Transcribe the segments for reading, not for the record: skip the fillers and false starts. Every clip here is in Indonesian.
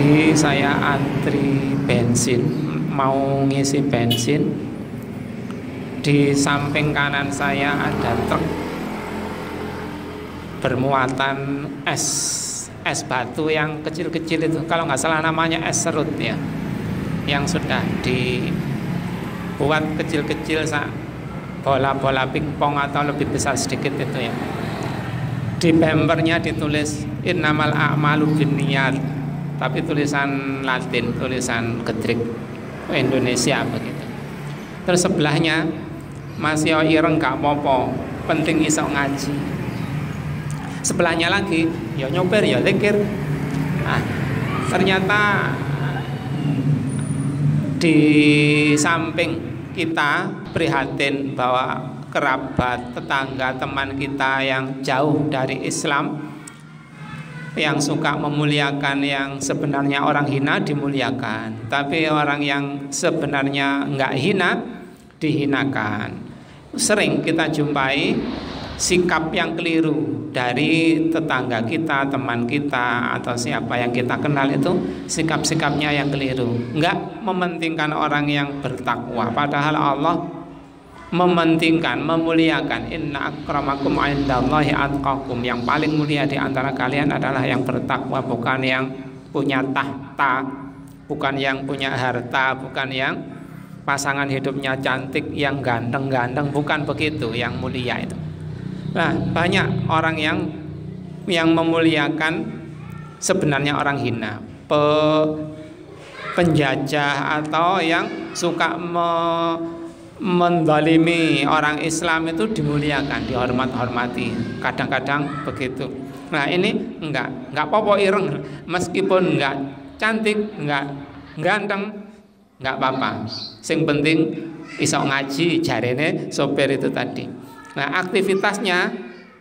Tadi saya antri bensin, mau ngisi bensin. Di samping kanan saya ada truk bermuatan es batu yang kecil-kecil itu, kalau nggak salah namanya es serut ya, yang sudah dibuat kecil-kecil bola-bola pingpong atau lebih besar sedikit itu ya. Di bempernya ditulis innamal a'malu binniyat, tapi tulisan Latin, tulisan Gedrik Indonesia begitu. Terus sebelahnya masih ireng gak popo, penting iso ngaji. Sebelahnya lagi ya nyopir ya zikir. Nah, ternyata di samping kita prihatin bahwa kerabat, tetangga, teman kita yang jauh dari Islam, yang suka memuliakan yang sebenarnya orang hina dimuliakan, tapi orang yang sebenarnya enggak hina dihinakan. Sering kita jumpai sikap yang keliru dari tetangga kita, teman kita, atau siapa yang kita kenal itu sikap-sikapnya yang keliru, enggak mementingkan orang yang bertakwa, padahal Allah mementingkan, memuliakan. Inna akramakum indallahi atqakum, yang paling mulia di antara kalian adalah yang bertakwa, bukan yang punya tahta, bukan yang punya harta, bukan yang pasangan hidupnya cantik, yang ganteng-ganteng, bukan begitu yang mulia itu. Nah, banyak orang yang memuliakan sebenarnya orang hina, penjajah, atau yang suka mendalimi orang Islam itu dimuliakan, dihormat-hormati, kadang-kadang begitu. Nah, ini enggak apa-apa ireng, meskipun enggak cantik, enggak ganteng, enggak apa-apa. Sing penting iso ngaji, jarene sopir itu tadi. Nah, aktivitasnya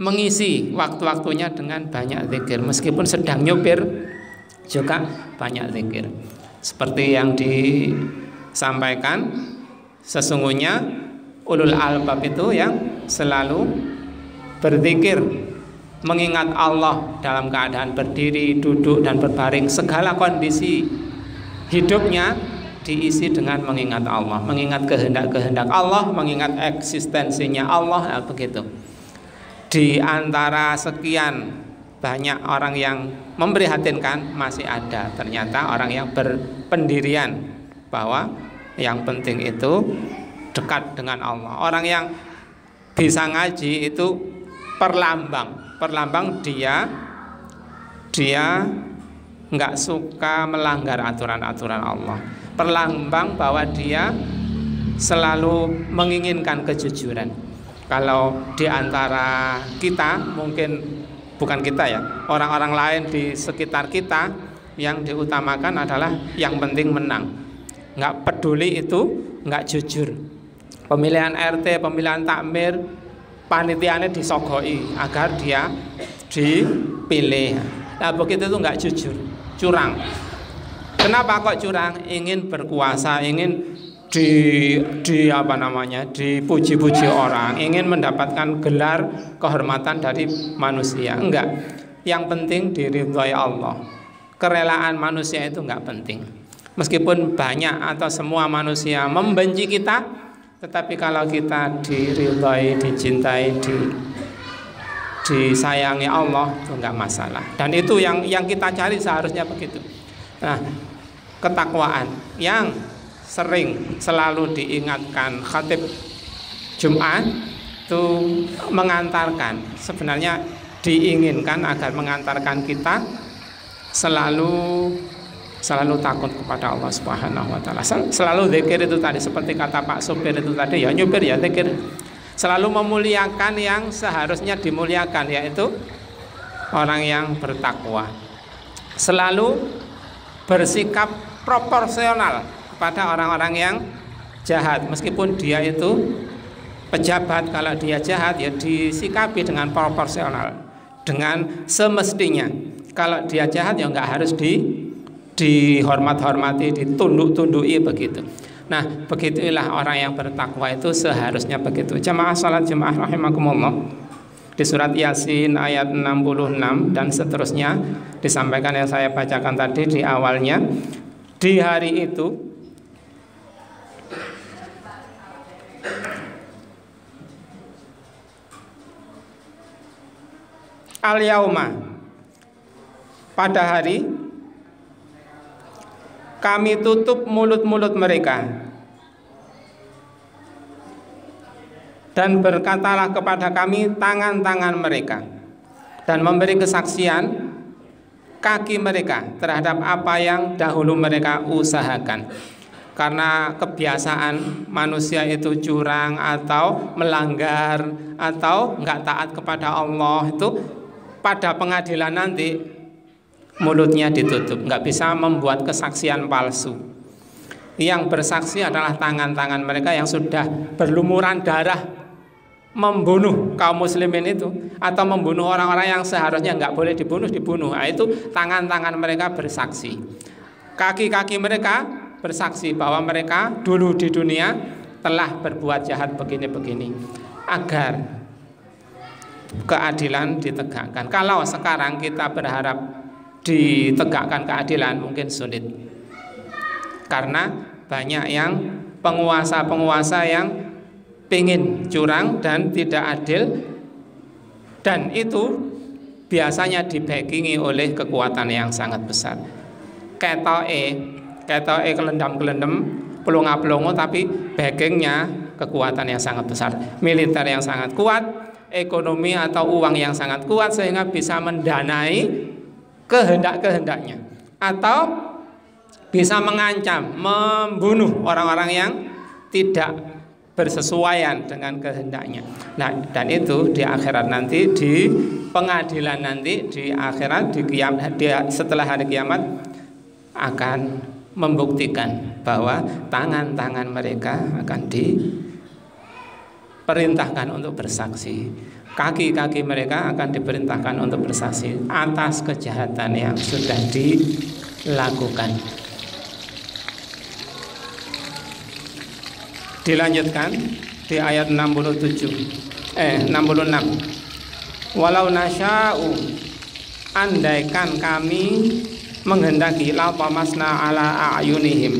mengisi waktu-waktunya dengan banyak zikir, meskipun sedang nyopir juga banyak zikir. Seperti yang disampaikan, sesungguhnya ulul albab itu yang selalu berzikir, mengingat Allah dalam keadaan berdiri, duduk, dan berbaring. Segala kondisi hidupnya diisi dengan mengingat Allah, mengingat kehendak-kehendak Allah, mengingat eksistensinya Allah. Nah, begitu. Di antara sekian banyak orang yang memprihatinkan, masih ada ternyata orang yang berpendirian bahwa yang penting itu dekat dengan Allah. Orang yang bisa ngaji itu perlambang dia nggak suka melanggar aturan-aturan Allah, perlambang bahwa dia selalu menginginkan kejujuran. Kalau di antara kita, mungkin bukan kita ya, orang-orang lain di sekitar kita, yang diutamakan adalah yang penting menang, nggak peduli itu nggak jujur. Pemilihan RT, pemilihan takmir, panitianya disogoi agar dia dipilih. Nah, begitu itu nggak jujur, curang. Kenapa kok curang? Ingin berkuasa, ingin dipuji-puji orang, ingin mendapatkan gelar kehormatan dari manusia. Enggak. Yang penting diridhoi Allah. Kerelaan manusia itu enggak penting. Meskipun banyak atau semua manusia membenci kita, tetapi kalau kita diridhoi, dicintai, disayangi Allah, itu enggak masalah. Dan itu yang kita cari seharusnya begitu. Nah, ketakwaan yang selalu diingatkan khatib Jumat itu mengantarkan, sebenarnya diinginkan agar mengantarkan kita selalu takut kepada Allah Subhanahu wa taala. Selalu zikir itu tadi, seperti kata Pak Supir itu tadi, ya nyupir ya zikir. Selalu memuliakan yang seharusnya dimuliakan, yaitu orang yang bertakwa. Selalu bersikap proporsional pada orang-orang yang jahat, meskipun dia itu pejabat. Kalau dia jahat ya disikapi dengan proporsional, dengan semestinya. Kalau dia jahat ya nggak harus dihormat-hormati, ditunduk-tundui begitu. Nah, begitulah orang yang bertakwa itu seharusnya begitu. Jamaah salat Jumat rahimakumullah. Di surat Yasin ayat 66 dan seterusnya disampaikan yang saya bacakan tadi di awalnya. Di hari itu al-yauma, pada hari kami tutup mulut-mulut mereka dan berkatalah kepada kami tangan-tangan mereka, dan memberi kesaksian kaki mereka terhadap apa yang dahulu mereka usahakan. Karena kebiasaan manusia itu curang atau melanggar atau enggak taat kepada Allah, itu pada pengadilan nanti mulutnya ditutup, enggak bisa membuat kesaksian palsu. Yang bersaksi adalah tangan-tangan mereka yang sudah berlumuran darah membunuh kaum muslimin itu, atau membunuh orang-orang yang seharusnya enggak boleh dibunuh. Nah, itu tangan-tangan mereka bersaksi. Kaki-kaki mereka bersaksi bahwa mereka dulu di dunia telah berbuat jahat begini-begini, agar keadilan ditegakkan. Kalau sekarang kita berharap ditegakkan keadilan mungkin sulit, karena banyak yang penguasa-penguasa yang pingin curang dan tidak adil, dan itu biasanya dibackingi oleh kekuatan yang sangat besar. Ketoke kelendam-kelendem, pelongo-pelongo, tapi backingnya kekuatan yang sangat besar, militer yang sangat kuat, ekonomi atau uang yang sangat kuat, sehingga bisa mendanai kehendak-kehendaknya, atau bisa mengancam, membunuh orang-orang yang tidak bersesuaian dengan kehendaknya. Nah, dan itu di akhirat nanti, di pengadilan nanti, di akhirat, setelah hari kiamat akan membuktikan bahwa tangan-tangan mereka akan diperintahkan untuk bersaksi, kaki-kaki mereka akan diperintahkan untuk bersaksi atas kejahatan yang sudah dilakukan. Dilanjutkan di ayat 66. Walau nasya'u, andaikan kami menghendaki, la tamasna ala a'yunihim,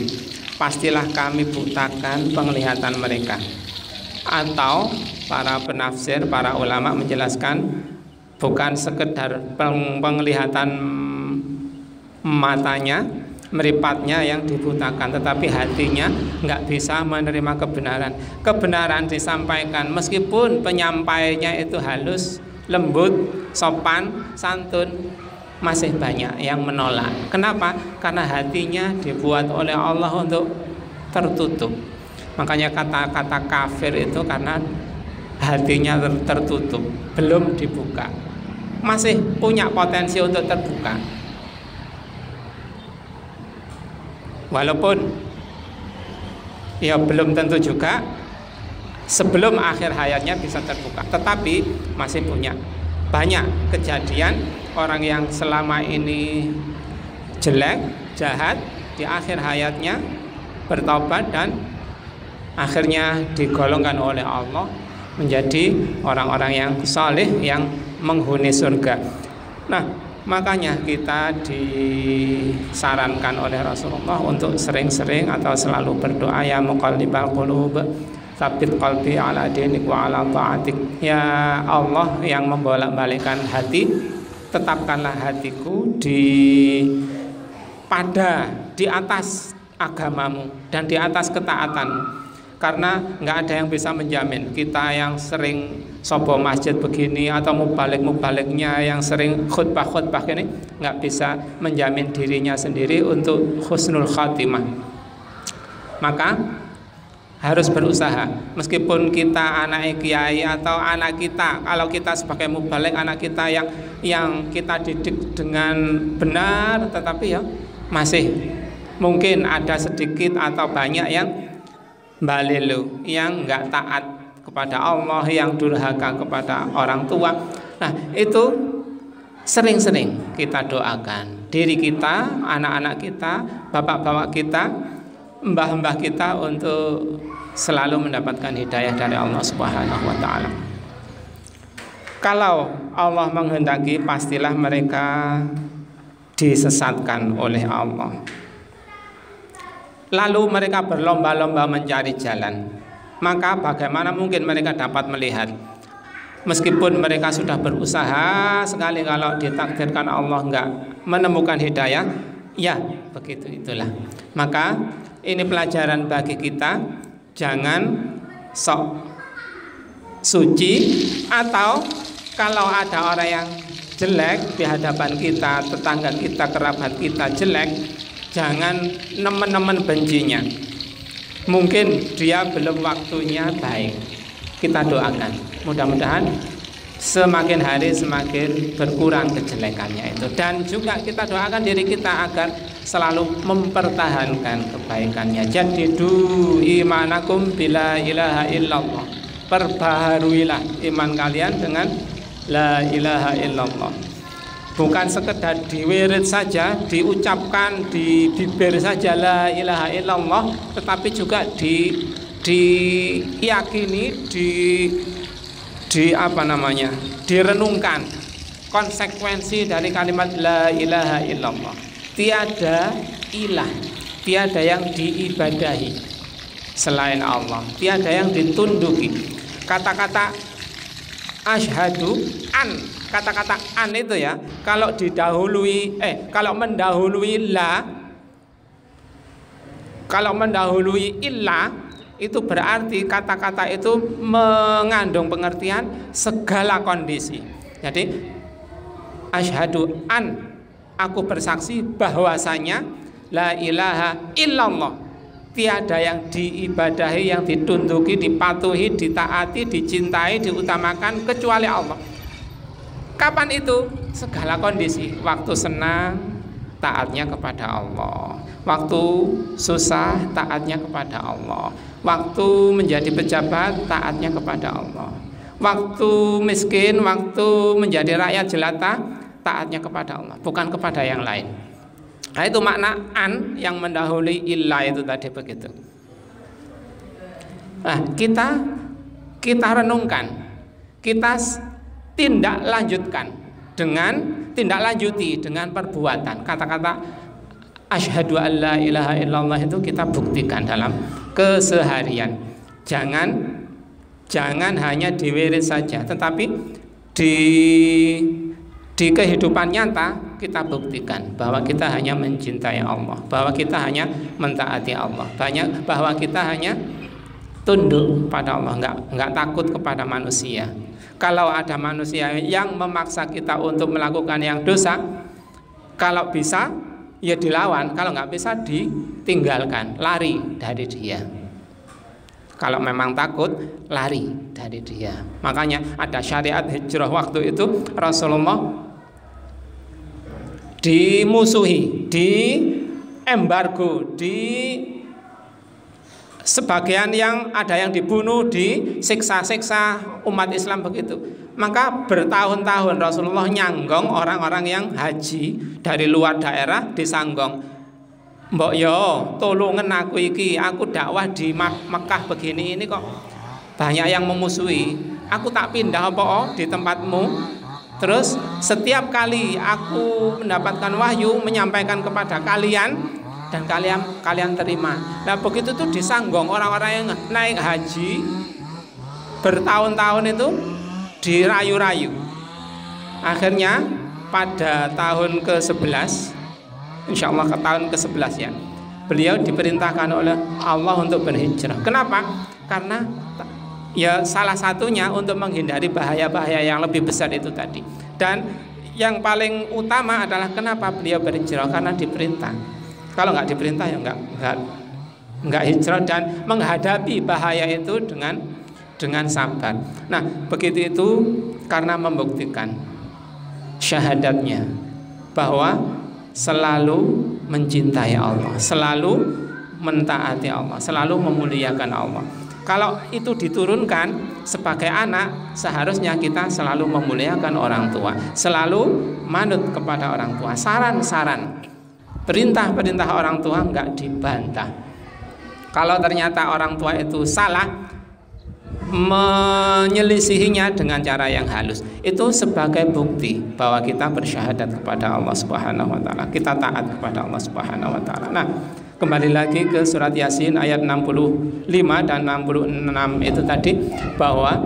pastilah kami butakan penglihatan mereka. Atau para penafsir, para ulama menjelaskan bukan sekedar penglihatan matanya, meripatnya yang dibutakan, tetapi hatinya nggak bisa menerima kebenaran. Kebenaran disampaikan meskipun penyampainya itu halus, lembut, sopan, santun, masih banyak yang menolak. Kenapa? Karena hatinya dibuat oleh Allah untuk tertutup. Makanya kata-kata kafir itu karena hatinya tertutup, belum dibuka. Masih punya potensi untuk terbuka, walaupun ya belum tentu juga sebelum akhir hayatnya bisa terbuka, tetapi masih punya. Banyak kejadian orang yang selama ini jelek, jahat, di akhir hayatnya bertobat dan akhirnya digolongkan oleh Allah menjadi orang-orang yang saleh, yang menghuni surga. Nah, makanya kita disarankan oleh Rasulullah untuk sering-sering atau selalu berdoa, ya muqallibal qulub, tsabit qalbi ala dinik wa ala ta'atik. Ya Allah yang membolak-balikkan hati, tetapkanlah hatiku di atas agamamu dan di atas ketaatan. Karena nggak ada yang bisa menjamin. Kita yang sering sobo masjid begini atau mubalik-mubaliknya yang sering khutbah-khutbah ini nggak bisa menjamin dirinya sendiri untuk husnul khatimah. Maka harus berusaha, meskipun kita anak kiai atau anak kita, kalau kita sebagai mubalik, anak kita yang kita didik dengan benar, tetapi ya masih mungkin ada sedikit atau banyak yang balilu, yang enggak taat kepada Allah, yang durhaka kepada orang tua. Nah, itu sering-sering kita doakan diri kita, anak-anak kita, bapak-bapak kita, mbah-mbah kita untuk selalu mendapatkan hidayah dari Allah Subhanahu wa taala. Kalau Allah menghendaki, pastilah mereka disesatkan oleh Allah. Lalu mereka berlomba-lomba mencari jalan. Maka bagaimana mungkin mereka dapat melihat? Meskipun mereka sudah berusaha sekali, kalau ditakdirkan Allah enggak menemukan hidayah, ya begitu itulah. Maka ini pelajaran bagi kita, jangan sok suci, atau kalau ada orang yang jelek di hadapan kita, tetangga kita, kerabat kita jelek, jangan nemen-nemen bencinya. Mungkin dia belum waktunya baik. Kita doakan, mudah-mudahan semakin hari semakin berkurang kejelekannya itu. Dan juga kita doakan diri kita agar selalu mempertahankan kebaikannya. Jadidu imanakum bila ilaha illallah. Perbaharuilah iman kalian dengan la ilaha illallah. Bukan sekedar diwirid saja, diucapkan di bibir saja la ilaha illallah, tetapi juga diyakini, direnungkan konsekuensi dari kalimat la ilaha illallah. Tiada ilah, tiada yang diibadahi selain Allah, tiada yang ditunduki. Kata-kata asyhadu an, kata-kata an itu ya, kalau kalau mendahului la, kalau mendahului illa, itu berarti kata-kata itu mengandung pengertian segala kondisi. Jadi asyhadu an, aku bersaksi bahwasanya la ilaha illallah, tiada yang diibadahi, yang ditunduki, dipatuhi, ditaati, dicintai, diutamakan kecuali Allah. Kapan itu? Segala kondisi. Waktu senang, taatnya kepada Allah. Waktu susah, taatnya kepada Allah. Waktu menjadi pejabat, taatnya kepada Allah. Waktu miskin, waktu menjadi rakyat jelata, taatnya kepada Allah, bukan kepada yang lain. Nah, itu makna an yang mendahului illa itu tadi begitu. Nah, kita renungkan, kita tindak lanjuti dengan perbuatan. Kata-kata asyhadu an la ilaha illallah itu kita buktikan dalam keseharian. Jangan hanya diwirid saja, tetapi di kehidupan nyata kita buktikan bahwa kita hanya mencintai Allah, bahwa kita hanya mentaati Allah, bahwa kita hanya tunduk pada Allah, enggak takut kepada manusia. Kalau ada manusia yang memaksa kita untuk melakukan yang dosa, kalau bisa ya dilawan, kalau nggak bisa ditinggalkan, lari dari dia. Kalau memang takut, lari dari dia. Makanya ada syariat hijrah. Waktu itu Rasulullah dimusuhi, diembargo, sebagian yang ada yang dibunuh, disiksa-siksa umat Islam begitu. Maka bertahun-tahun Rasulullah nyanggong orang-orang yang haji dari luar daerah, disanggong. Mbok yo tolongen aku iki, aku dakwah di Mekah begini ini kok banyak yang memusuhi. Aku tak pindah apa di tempatmu. Terus setiap kali aku mendapatkan wahyu menyampaikan kepada kalian dan kalian terima. Nah begitu tuh disanggong orang-orang yang naik haji bertahun-tahun itu dirayu-rayu. Akhirnya pada tahun ke-11, insya Allah ke tahun ke-11 ya, beliau diperintahkan oleh Allah untuk berhijrah. Kenapa? Karena ya salah satunya untuk menghindari bahaya-bahaya yang lebih besar itu tadi. Dan yang paling utama adalah kenapa beliau berhijrah, karena diperintah. Kalau nggak diperintah ya nggak hijrah dan menghadapi bahaya itu dengan sabar. Nah begitu itu karena membuktikan syahadatnya bahwa selalu mencintai Allah, selalu mentaati Allah, selalu memuliakan Allah. Kalau itu diturunkan sebagai anak, seharusnya kita selalu memuliakan orang tua, selalu manut kepada orang tua. Saran-saran, perintah-perintah orang tua enggak dibantah. Kalau ternyata orang tua itu salah, menyelisihinya dengan cara yang halus. Itu sebagai bukti bahwa kita bersyahadat kepada Allah Subhanahu wa taala. Kita taat kepada Allah Subhanahu wa taala. Nah, kembali lagi ke surat Yasin ayat 65 dan 66 itu tadi, bahwa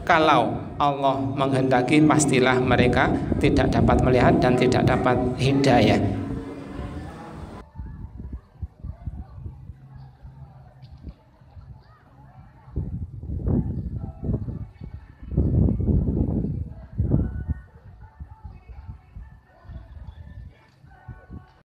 kalau Allah menghendaki pastilah mereka tidak dapat melihat dan tidak dapat hidayah.